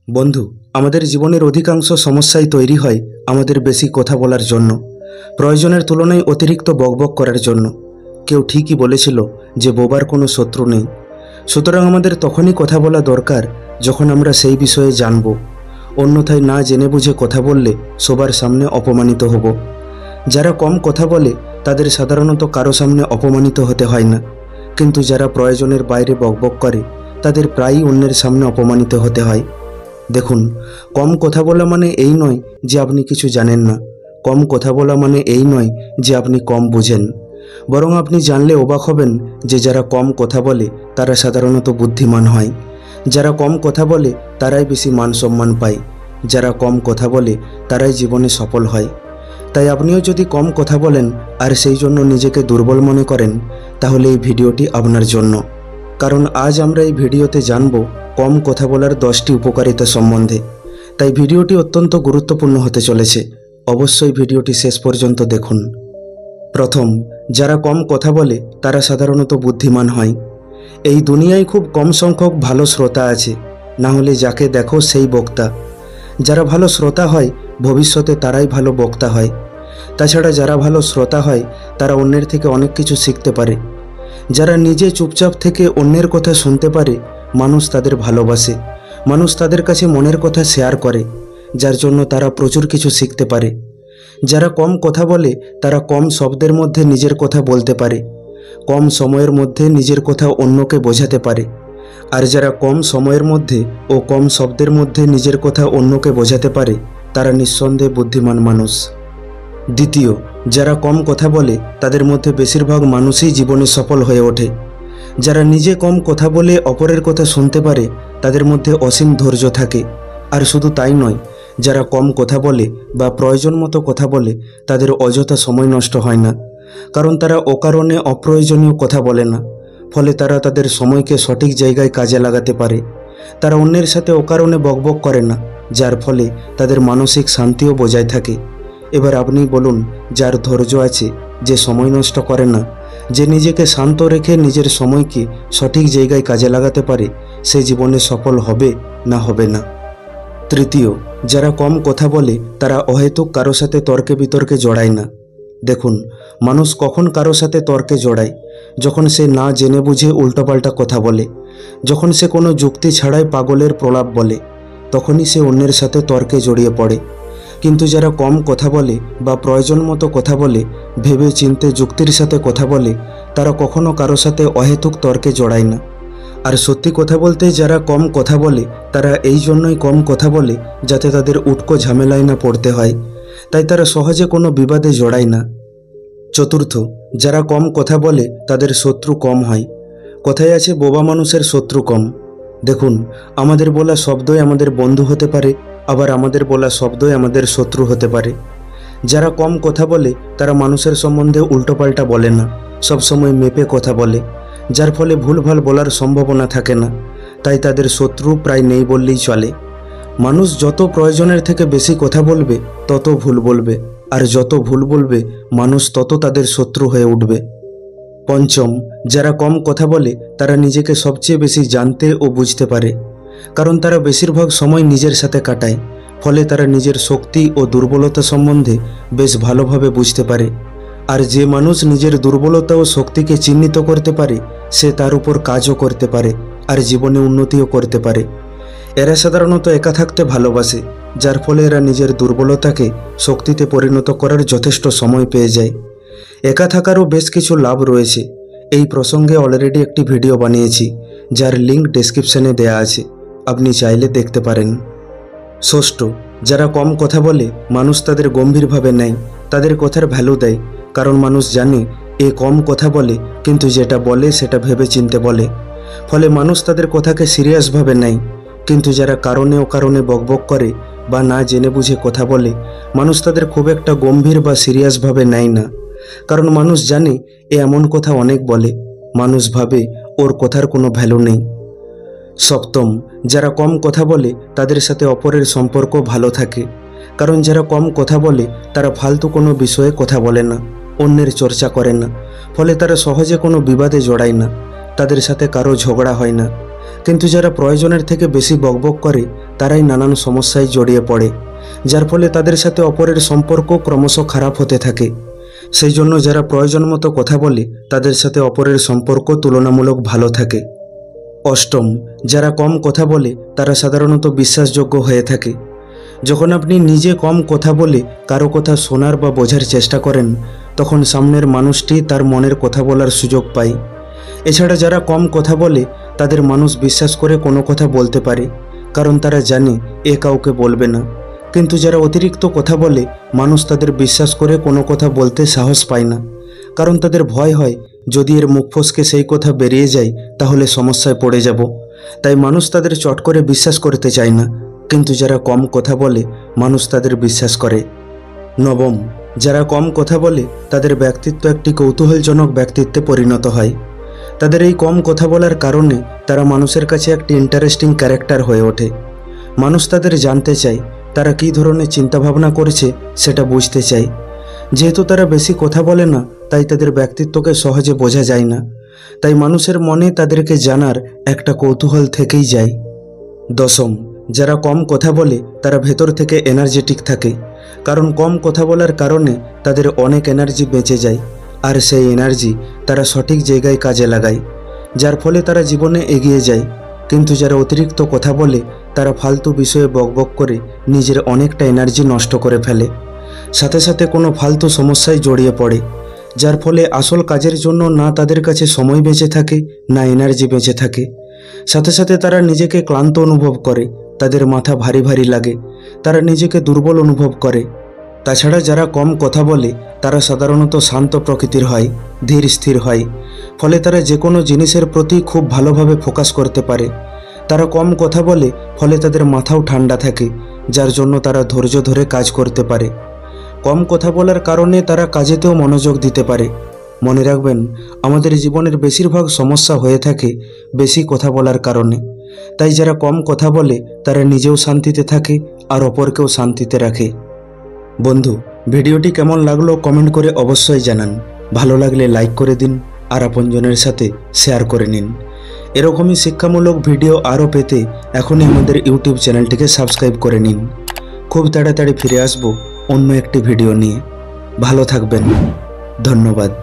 বন্ধু, আমাদের জীবনের অধিকাংশ সমস্যাই তৈরি হয় আমাদের বেশি কথা বলার জন্য, প্রয়োজনের তুলনায় অতিরিক্ত বকবক করার জন্য। কেউ ঠিকই বলেছিল যে বোবার কোনো শত্রু নেই। সুতরাং আমাদের তখনই কথা বলা দরকার যখন আমরা সেই বিষয়ে জানব। অন্যথায় না জেনে বুঝে কথা বললে সবার সামনে অপমানিত হব। যারা কম কথা বলে তাদের সাধারণত কারো সামনে অপমানিত হতে হয় না, কিন্তু যারা প্রয়োজনের বাইরে বকবক করে তাদের প্রায়ই অন্যের সামনে অপমানিত হতে হয়। দেখুন, কম কথা বলা মানে এই নয় যে আপনি কিছু জানেন না। কম কথা বলা মানে এই নয় যে আপনি কম বুঝেন। বরং আপনি জানলে অবাক হবেন যে যারা কম কথা বলে তারা সাধারণত বুদ্ধিমান হয়। যারা কম কথা বলে তারাই বেশি মান সম্মান পায়। যারা কম কথা বলে তারাই জীবনে সফল হয়। তাই আপনিও যদি কম কথা বলেন আর সেই জন্য নিজেকে দুর্বল মনে করেন, তাহলে এই ভিডিওটি আপনার জন্য। কারণ আজ আমরা এই ভিডিওতে জানব কম কথা বলার 10টি উপকারিতা সম্বন্ধে। তাই ভিডিওটি অত্যন্ত গুরুত্বপূর্ণ হতে চলেছে। অবশ্যই ভিডিওটি শেষ পর্যন্ত দেখুন। প্রথম, যারা কম কথা বলে তারা সাধারণত বুদ্ধিমান হয়। এই দুনিয়ায় খুব কম সংখ্যক ভালো শ্রোতা আছে, না হলে যাকে দেখো সেই বক্তা। যারা ভালো শ্রোতা হয় ভবিষ্যতে তারাই ভালো বক্তা হয়। তাছাড়া যারা ভালো শ্রোতা হয় তারা অন্যের থেকে অনেক কিছু শিখতে পারে। যারা নিজে চুপচাপ থেকে অন্যের কথা শুনতে পারে মানুষ তাদের ভালোবাসে। মানুষ তাদের কাছে মনের কথা শেয়ার করে, যার জন্য তারা প্রচুর কিছু শিখতে পারে। যারা কম কথা বলে তারা কম শব্দের মধ্যে নিজের কথা বলতে পারে, কম সময়ের মধ্যে নিজের কথা অন্যকে বোঝাতে পারে। আর যারা কম সময়ের মধ্যে ও কম শব্দের মধ্যে নিজের কথা অন্যকে বোঝাতে পারে তারা নিঃসন্দেহে বুদ্ধিমান মানুষ। দ্বিতীয়, যারা কম কথা বলে তাদের মধ্যে বেশিরভাগ মানুষই জীবনে সফল হয়ে ওঠে। যারা নিজে কম কথা বলে অপরের কথা শুনতে পারে তাদের মধ্যে অসীম ধৈর্য থাকে। আর শুধু তাই নয়, যারা কম কথা বলে বা প্রয়োজন মতো কথা বলে তাদের অযথা সময় নষ্ট হয় না, কারণ তারা অকারণে অপ্রয়োজনীয় কথা বলে না। ফলে তারা তাদের সময়কে সঠিক জায়গায় কাজে লাগাতে পারে। তারা অন্যের সাথে অকারণে বকবক করে না, যার ফলে তাদের মানসিক শান্তিও বজায় থাকে। এবার আপনি বলুন, যার ধৈর্য আছে, যে সময় নষ্ট করে না, যে নিজেকে শান্ত রেখে নিজের সময়কে সঠিক জায়গায় কাজে লাগাতে পারে, সে জীবনে সফল হবে না হবে না। তৃতীয়, যারা কম কথা বলে তারা অহেতুক কারো সাথে তর্কে বিতর্কে জড়ায় না। দেখুন, মানুষ কখন কারো সাথে তর্কে জড়ায়? যখন সে না জেনে বুঝে উল্টোপাল্টা কথা বলে, যখন সে কোনো যুক্তি ছাড়াই পাগলের প্রলাপ বলে, তখনই সে অন্যের সাথে তর্কে জড়িয়ে পড়ে। কিন্তু যারা কম কথা বলে বা প্রয়োজন মতো কথা বলে, ভেবে চিনতে যুক্তির সাথে কথা বলে, তারা কখনো কারো সাথে অহেতুক তর্কে জড়ায় না। আর সত্যি কথা বলতে যারা কম কথা বলে তারা এই জন্যই কম কথা বলে যাতে তাদের উটকো ঝামেলায় না পড়তে হয়। তাই তারা সহজে কোনো বিবাদে জড়ায় না। চতুর্থ, যারা কম কথা বলে তাদের শত্রু কম হয়। কথায় আছে, বোবা মানুষের শত্রু কম। দেখুন, আমাদের বলা শব্দই আমাদের বন্ধু হতে পারে, আবার আমাদের বলা শব্দই আমাদের শত্রু হতে পারে। যারা কম কথা বলে তারা মানুষের সম্বন্ধে উল্টোপাল্টা বলে না, সবসময় মেপে কথা বলে, যার ফলে ভুলভাল বলার সম্ভাবনা থাকে না। তাই তাদের শত্রু প্রায় নেই বললেই চলে। মানুষ যত প্রয়োজনের থেকে বেশি কথা বলবে তত ভুল বলবে, আর যত ভুল বলবে মানুষ তত তাদের শত্রু হয়ে উঠবে। পঞ্চম, যারা কম কথা বলে তারা নিজেকে সবচেয়ে বেশি জানতে ও বুঝতে পারে, কারণ তারা বেশিরভাগ সময় নিজের সাথে কাটায়। ফলে তারা নিজের শক্তি ও দুর্বলতা সম্বন্ধে বেশ ভালোভাবে বুঝতে পারে। আর যে মানুষ নিজের দুর্বলতা ও শক্তিকে চিহ্নিত করতে পারে সে তার উপর কাজও করতে পারে আর জীবনে উন্নতিও করতে পারে। এরা সাধারণত একা থাকতে ভালোবাসে, যার ফলে এরা নিজের দুর্বলতাকে শক্তিতে পরিণত করার যথেষ্ট সময় পেয়ে যায়। একা থাকারও বেশ কিছু লাভ রয়েছে। এই প্রসঙ্গে অলরেডি একটি ভিডিও বানিয়েছি, যার লিঙ্ক ডেসক্রিপশনে দেয়া আছে, আপনি চাইলে দেখতে পারেন। ষষ্ঠ, যারা কম কথা বলে মানুষ তাদের গম্ভীরভাবে নেয়, তাদের কথার ভ্যালু দেয়, কারণ মানুষ জানে এ কম কথা বলে কিন্তু যেটা বলে সেটা ভেবে চিনতে বলে। ফলে মানুষ তাদের কথাকে সিরিয়াসভাবে নেয়। কিন্তু যারা কারণে অকারণে বকবক করে বা না জেনে বুঝে কথা বলে মানুষ তাদের খুব একটা গম্ভীর বা সিরিয়াসভাবে নেয় না, কারণ মানুষ জানে এ এমন কথা অনেক বলে। মানুষ ভাবে ওর কথার কোনো ভ্যালু নেই। সপ্তম, যারা কম কথা বলে তাদের সাথে অপরের সম্পর্ক ভালো থাকে, কারণ যারা কম কথা বলে তারা ফালতু কোনো বিষয়ে কথা বলে না, অন্যের চর্চা করে না। ফলে তারা সহজে কোনো বিবাদে জড়ায় না, তাদের সাথে কারো ঝগড়া হয় না। কিন্তু যারা প্রয়োজনের থেকে বেশি বকবক করে তারাই নানান সমস্যায় জড়িয়ে পড়ে, যার ফলে তাদের সাথে অপরের সম্পর্ক ক্রমশ খারাপ হতে থাকে। সেই জন্য যারা প্রয়োজন মতো কথা বলে তাদের সাথে অপরের সম্পর্ক তুলনামূলক ভালো থাকে। অষ্টম, যারা কম কথা বলে তারা সাধারণত বিশ্বাসযোগ্য হয়ে থাকে। যখন আপনি নিজে কম কথা বলে কারো কথা শোনার বা বোঝার চেষ্টা করেন, তখন সামনের মানুষটি তার মনের কথা বলার সুযোগ পায়। এছাড়া যারা কম কথা বলে তাদের মানুষ বিশ্বাস করে কোনো কথা বলতে পারে, কারণ তারা জানে এ কাউকে বলবে না। কিন্তু যারা অতিরিক্ত কথা বলে মানুষ তাদের বিশ্বাস করে কোনো কথা বলতে সাহস পায় না, কারণ তাদের ভয় হয় যদি এর মুখ ফসকে সেই কথা বেরিয়ে যায় তাহলে সমস্যায় পড়ে যাব। তাই মানুষ তাদের চট করে বিশ্বাস করতে চায় না, কিন্তু যারা কম কথা বলে মানুষ তাদের বিশ্বাস করে। নবম, যারা কম কথা বলে তাদের ব্যক্তিত্ব একটি কৌতূহলজনক ব্যক্তিত্বে পরিণত হয়। তাদের এই কম কথা বলার কারণে তারা মানুষের কাছে একটি ইন্টারেস্টিং ক্যারেক্টার হয়ে ওঠে। মানুষ তাদের জানতে চায়, তারা কী ধরনের চিন্তাভাবনা করেছে সেটা বুঝতে চায়। যেহেতু তারা বেশি কথা বলে না, তাই তাদের ব্যক্তিত্বকে সহজে বোঝা যায় না, তাই মানুষের মনে তাদেরকে জানার একটা কৌতূহল থেকেই যায়। দশম, যারা কম কথা বলে তারা ভেতর থেকে এনার্জেটিক থাকে, কারণ কম কথা বলার কারণে তাদের অনেক এনার্জি বেঁচে যায়, আর সেই এনার্জি তারা সঠিক জায়গায় কাজে লাগায়, যার ফলে তারা জীবনে এগিয়ে যায়। কিন্তু যারা অতিরিক্ত কথা বলে তারা ফালতু বিষয়ে বকবক করে নিজের অনেকটা এনার্জি নষ্ট করে ফেলে, সাথে সাথে কোনো ফালতু সমস্যায় জড়িয়ে পড়ে, যার ফলে আসল কাজের জন্য না তাদের কাছে সময় বেঁচে থাকে না এনার্জি বেঁচে থাকে। সাথে সাথে তারা নিজেকে ক্লান্ত অনুভব করে, তাদের মাথা ভারী ভারী লাগে, তারা নিজেকে দুর্বল অনুভব করে। তাছাড়া যারা কম কথা বলে তারা সাধারণত শান্ত প্রকৃতির হয়, ধীর স্থির হয়, ফলে তারা যে কোনো জিনিসের প্রতি খুব ভালোভাবে ফোকাস করতে পারে। তারা কম কথা বলে, ফলে তাদের মাথাও ঠান্ডা থাকে, যার জন্য তারা ধৈর্য ধরে কাজ করতে পারে। কম কথা বলার কারণে তারা কাজেতেও মনোযোগ দিতে পারে। মনে রাখবেন, আমাদের জীবনের বেশিরভাগ সমস্যা হয়ে থাকে বেশি কথা বলার কারণে। তাই যারা কম কথা বলে তারা নিজেও শান্তিতে থাকে আর অপরকেও শান্তিতে রাখে। বন্ধু, ভিডিওটি কেমন লাগলো কমেন্ট করে অবশ্যই জানান। ভালো লাগলে লাইক করে দিন আর আপনজনের সাথে শেয়ার করে নিন। এরকমই শিক্ষামূলক ভিডিও আরও পেতে এখনই আমাদের ইউটিউব চ্যানেলটিকে সাবস্ক্রাইব করে নিন। খুব তাড়াতাড়ি ফিরে আসব অন্য একটি ভিডিও নিয়ে। ভালো থাকবেন। ধন্যবাদ।